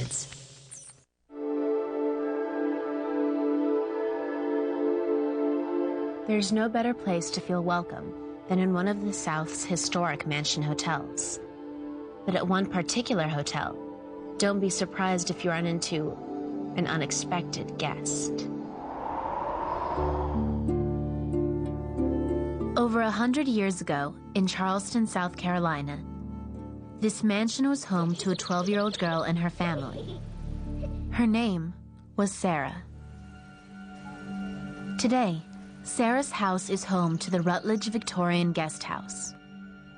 records. There's no better place to feel welcome than in one of the South's historic mansion hotels. But at one particular hotel, don't be surprised if you run into an unexpected guest. Over 100 years ago, in Charleston, South Carolina, this mansion was home to a 12-year-old girl and her family. Her name was Sarah. Today, Sarah's house is home to the Rutledge Victorian Guest House.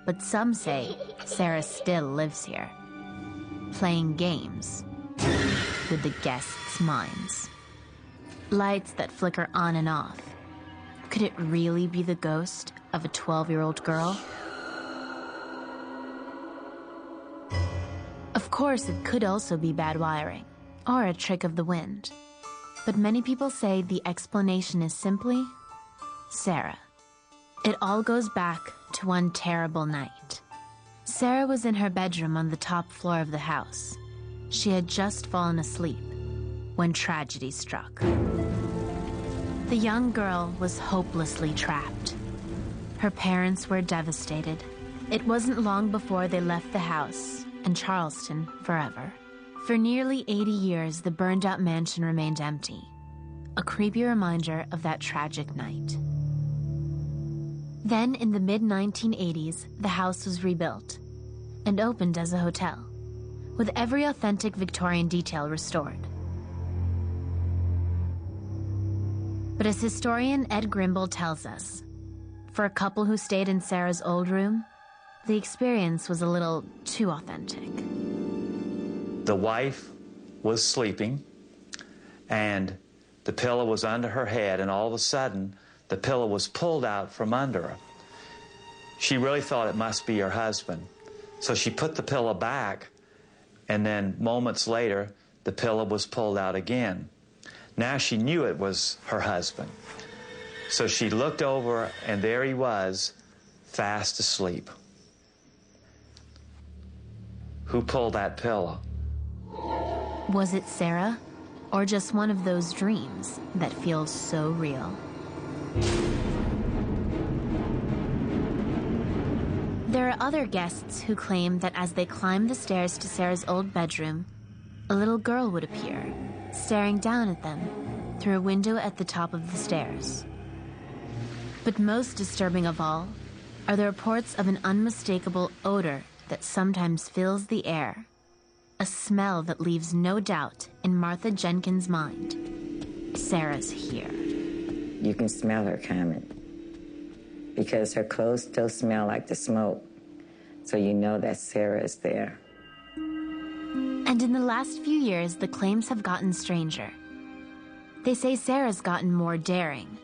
But some say Sarah still lives here, playing games with the guests' minds. Lights that flicker on and off. Could it really be the ghost of a 12-year-old girl? Of course, it could also be bad wiring, or a trick of the wind. But many people say the explanation is simply Sarah. It all goes back to one terrible night. Sarah was in her bedroom on the top floor of the house. She had just fallen asleep when tragedy struck. The young girl was hopelessly trapped. Her parents were devastated. It wasn't long before they left the house and Charleston forever. For nearly 80 years, the burned-out mansion remained empty, a creepy reminder of that tragic night. Then, in the mid-1980s, the house was rebuilt and opened as a hotel, with every authentic Victorian detail restored. But as historian Ed Grimble tells us, for a couple who stayed in Sarah's old room, the experience was a little too authentic. The wife was sleeping, and the pillow was under her head, and all of a sudden, the pillow was pulled out from under her. She really thought it must be her husband. So she put the pillow back, and then moments later, the pillow was pulled out again. Now she knew it was her husband. So she looked over, and there he was, fast asleep. Who pulled that pillow? Was it Sarah, or just one of those dreams that feels so real? There are other guests who claim that as they climbed the stairs to Sarah's old bedroom, a little girl would appear, staring down at them through a window at the top of the stairs. But most disturbing of all are the reports of an unmistakable odor that sometimes fills the air, a smell that leaves no doubt in Martha Jenkins' mind. Sarah's here. You can smell her coming because her clothes still smell like the smoke, so you know that Sarah is there. And in the last few years, the claims have gotten stranger. They say Sarah's gotten more daring.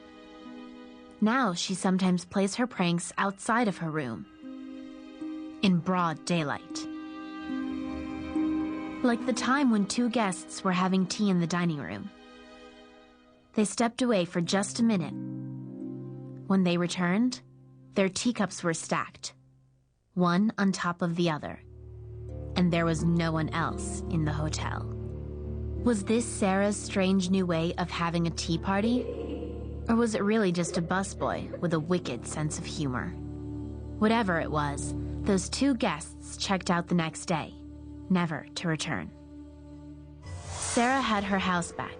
Now she sometimes plays her pranks outside of her room, in broad daylight. Like the time when two guests were having tea in the dining room. They stepped away for just a minute. When they returned, their teacups were stacked, one on top of the other, and there was no one else in the hotel. Was this Sarah's strange new way of having a tea party? Or was it really just a busboy with a wicked sense of humor? Whatever it was, those two guests checked out the next day, never to return. Sarah had her house back,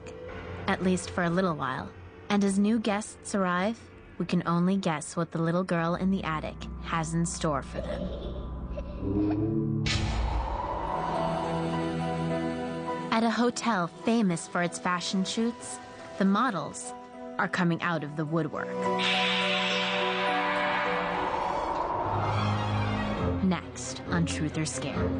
at least for a little while, and as new guests arrive, we can only guess what the little girl in the attic has in store for them. At a hotel famous for its fashion shoots, the models are coming out of the woodwork. Next on Truth or Scare.